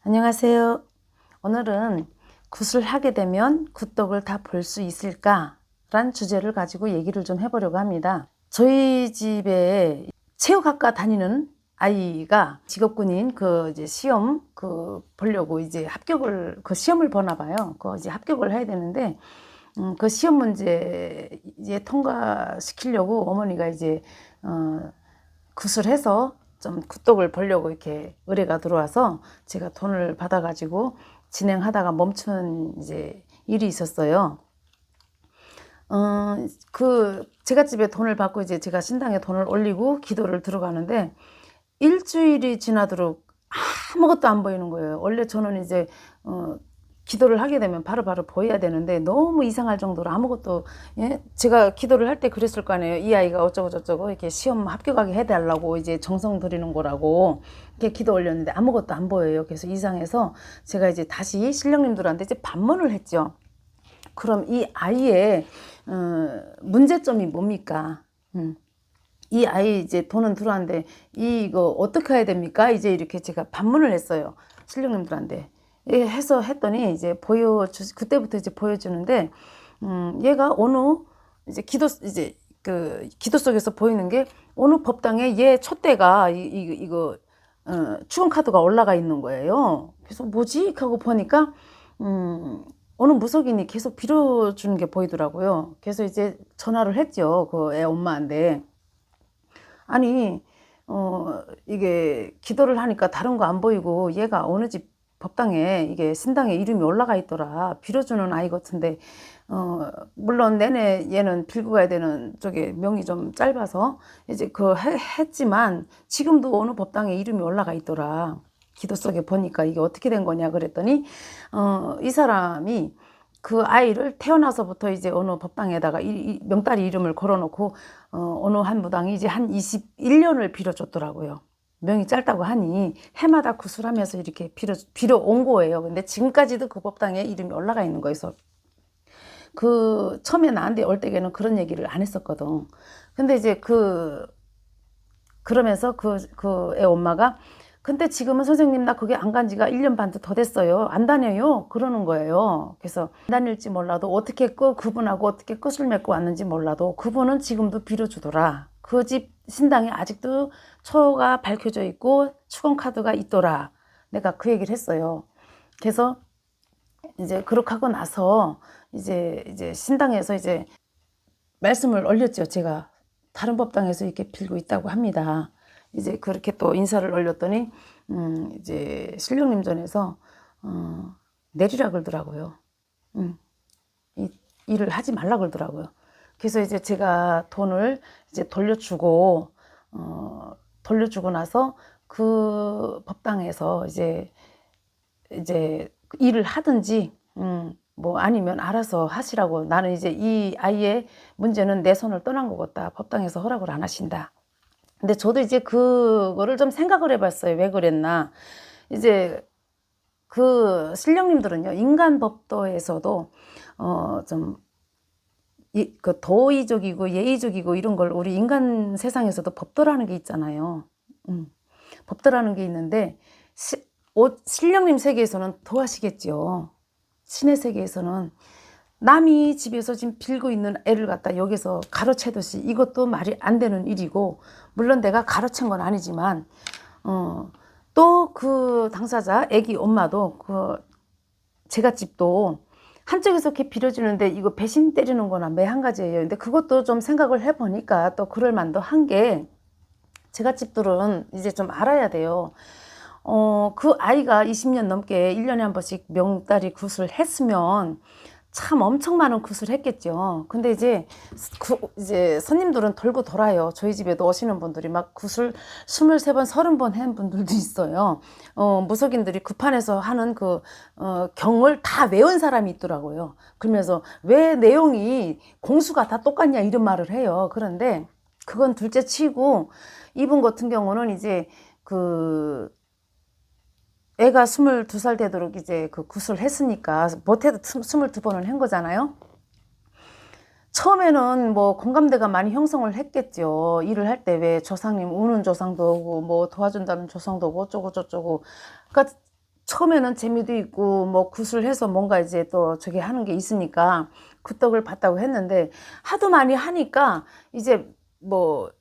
안녕하세요. 오늘은 굿을 하게 되면 굿덕을 다 볼 수 있을까? 란 주제를 가지고 얘기를 좀 해보려고 합니다. 저희 집에 체육학과 다니는 아이가 직업군인 이제 시험 보려고 이제 시험을 보나 봐요. 이제 합격을 해야 되는데, 그 시험 문제 이제 통과시키려고 어머니가 이제, 굿을 해서 좀 굿독을 보려고 이렇게 의뢰가 들어와서 제가 돈을 받아가지고 진행하다가 멈춘 이제 일이 있었어요. 제가 집에 돈을 받고 이제 제가 신당에 돈을 올리고 기도를 들어가는데 일주일이 지나도록 아무것도 안 보이는 거예요. 원래 저는 이제 기도를 하게 되면 바로바로 보여야 되는데 너무 이상할 정도로 아무것도, 예? 제가 기도를 할 때 그랬을 거 아니에요. 이 아이가 어쩌고 저쩌고 이렇게 시험 합격하게 해달라고 이제 정성 들이는 거라고 이렇게 기도 올렸는데 아무것도 안 보여요. 그래서 이상해서 제가 이제 다시 신령님들한테 이제 반문을 했죠. 그럼 이 아이의 문제점이 뭡니까? 이 아이 이제 돈은 들어왔는데 이거 어떻게 해야 됩니까? 이제 이렇게 제가 반문을 했어요. 신령님들한테. 예, 했더니 이제 그때부터 이제 보여주는데, 얘가 이제 기도 속에서 보이는 게 어느 법당에 얘 촛대가 이거, 축원카드가 올라가 있는 거예요. 그래서 뭐지? 하고 보니까, 어느 무속인이 계속 빌어주는 게 보이더라고요. 그래서 이제 전화를 했죠. 그 애 엄마한테. 아니, 이게 기도를 하니까 다른 거 안 보이고 얘가 어느 집 법당에 이게 신당에 이름이 올라가 있더라. 빌어주는 아이 같은데, 물론 내내 얘는 빌고 가야 되는 쪽에 명이 좀 짧아서 이제 했지만 지금도 어느 법당에 이름이 올라가 있더라. 기도 속에 보니까 이게 어떻게 된 거냐 그랬더니, 이 사람이 그 아이를 태어나서부터 이제 어느 법당에다가 명다리 이름을 걸어놓고, 어느 한 무당이 이제 한 21년을 빌어줬더라고요. 명이 짧다고 하니 해마다 구슬하면서 이렇게 빌어 온 거예요. 근데 지금까지도 그 법당에 이름이 올라가 있는 거여서 처음에 나한테 올 때에는 그런 얘기를 안 했었거든. 근데 이제 그러면서 애 엄마가, 근데 지금은 선생님 나 그게 안 간 지가 1년 반도 더 됐어요. 안 다녀요. 그러는 거예요. 그래서 안 다닐지 몰라도 그분하고 어떻게 끝을 맺고 왔는지 몰라도 그분은 지금도 빌어주더라. 그 집 신당에 아직도 처가 밝혀져 있고 축원카드가 있더라. 내가 그 얘기를 했어요. 그래서 이제 그렇게 하고 나서 이제 신당에서 이제 말씀을 올렸죠. 제가 다른 법당에서 이렇게 빌고 있다고 합니다. 이제 그렇게 또 인사를 올렸더니, 이제 신령님 전에서, 내리라 그러더라고요. 일을 하지 말라 그러더라고요. 그래서 이제 제가 돈을 이제 돌려주고 나서 그 법당에서 이제 일을 하든지, 뭐 아니면 알아서 하시라고, 나는 이제 이 아이의 문제는 내 손을 떠난 거겠다. 법당에서 허락을 안 하신다. 근데 저도 이제 그거를 좀 생각을 해봤어요. 왜 그랬나. 이제 신령님들은요, 인간 법도에서도, 좀, 도의적이고 예의적이고 이런 걸 우리 인간 세상에서도 법도라는 게 있잖아요. 법도라는 게 있는데, 신령님 세계에서는 더 하시겠죠. 신의 세계에서는 남이 집에서 지금 빌고 있는 애를 갖다 여기서 가로채듯이 이것도 말이 안 되는 일이고, 물론 내가 가로챈 건 아니지만, 또 그 당사자 애기 엄마도 제가 집도 한쪽에서 이렇게 빌어주는데 이거 배신 때리는 거나 매 한 가지예요. 근데 그것도 좀 생각을 해보니까 또 그럴 만도 한 게, 제가 집들은 이제 좀 알아야 돼요. 그 아이가 20년 넘게 1년에 한 번씩 명다리 굿을 했으면 참 엄청 많은 굿을 했겠죠. 근데 이제 손님들은 돌고 돌아요. 저희 집에도 오시는 분들이 막 굿을 23번, 30번 한 분들도 있어요. 무속인들이 급한에서 하는 경을 다 외운 사람이 있더라고요. 그러면서 왜 내용이 공수가 다 똑같냐 이런 말을 해요. 그런데 그건 둘째 치고, 이분 같은 경우는 이제 애가 22살 되도록 이제 굿을 했으니까, 못해도 22번은 한 거잖아요. 처음에는 뭐 공감대가 많이 형성을 했겠죠. 일을 할 때 왜 조상님 우는 조상도 오고 뭐 도와준다는 조상도 오고 어쩌고 저쩌고. 그러니까 처음에는 재미도 있고 뭐 굿을 해서 뭔가 이제 또 저기 하는 게 있으니까 굿떡을 봤다고 했는데 하도 많이 하니까 이제 뭐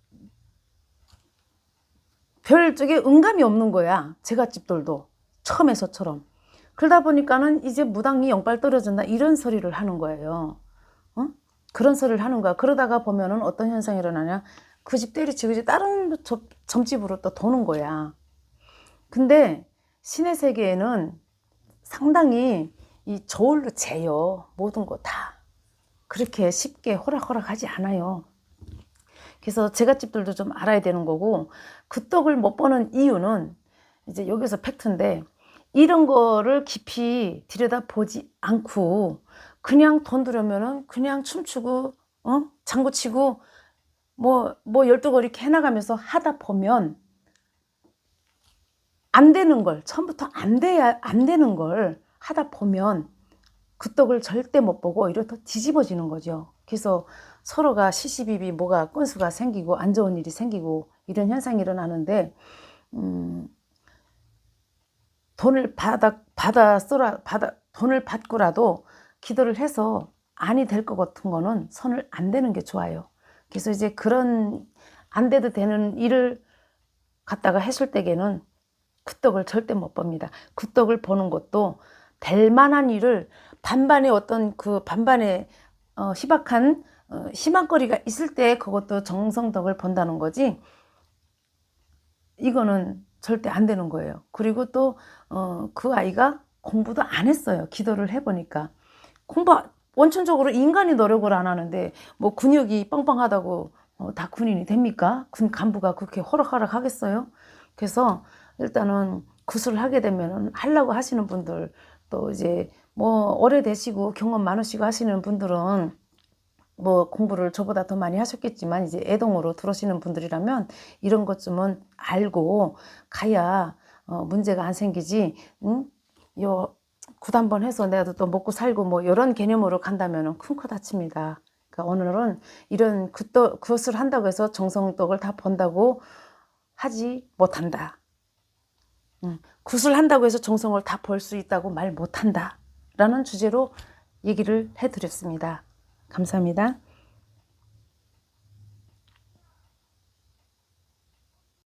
별 쪽에 응감이 없는 거야. 제갓집들도 처음에서처럼. 그러다 보니까는 이제 무당이 영빨 떨어진다 이런 소리를 하는 거예요. 어? 그런 소리를 하는 거야. 그러다가 보면은 어떤 현상이 일어나냐? 그 집 때리치고 이제 다른 점집으로 또 도는 거야. 근데 신의 세계에는 상당히 이 저울로 재요. 모든 거 다. 그렇게 쉽게 호락호락하지 않아요. 그래서 제갓집들도 좀 알아야 되는 거고, 그 떡을 못 버는 이유는 이제 여기서 팩트인데, 이런 거를 깊이 들여다 보지 않고 그냥 돈 들으면은 그냥 춤추고 장구 치고 뭐 12걸 이렇게 해나가면서 하다 보면 안 되는 걸, 처음부터 안 되는 걸 하다 보면 그 떡을 절대 못 보고 오히려 더 뒤집어지는 거죠. 그래서 서로가 시시비비 뭐가 건수가 생기고 안 좋은 일이 생기고 이런 현상이 일어나는데, 돈을 받고라도 기도를 해서 아니 될 것 같은 거는 손을 안 대는 게 좋아요. 그래서 이제 그런 안 돼도 되는 일을 갖다가 했을 때에는 그 떡을 절대 못 봅니다. 그 떡을 보는 것도 될 만한 일을 반반의 어떤 그 반반의 희박한 희망거리가 있을 때 그것도 정성덕을 본다는 거지, 이거는 절대 안 되는 거예요. 그리고 또 그 아이가 공부도 안 했어요. 기도를 해보니까 원천적으로 인간이 노력을 안 하는데 뭐 근육이 빵빵하다고 다 군인이 됩니까? 군 간부가 그렇게 호락호락 하겠어요? 그래서 일단은 구술을 하게 되면은 하려고 하시는 분들, 또 이제 뭐 오래되시고 경험 많으시고 하시는 분들은 뭐 공부를 저보다 더 많이 하셨겠지만 이제 애동으로 들어오시는 분들이라면 이런 것 좀은 알고 가야 문제가 안 생기지. 요 굿 한번 해서 내가 또 먹고 살고 뭐 이런 개념으로 간다면 큰 코 다칩니다. 그러니까 오늘은 이런 굿을 한다고 해서 정성떡을 다 본다고 하지 못한다. 굿을 한다고 해서 정성을 다 볼 수 있다고 말 못한다 라는 주제로 얘기를 해드렸습니다. 감사합니다.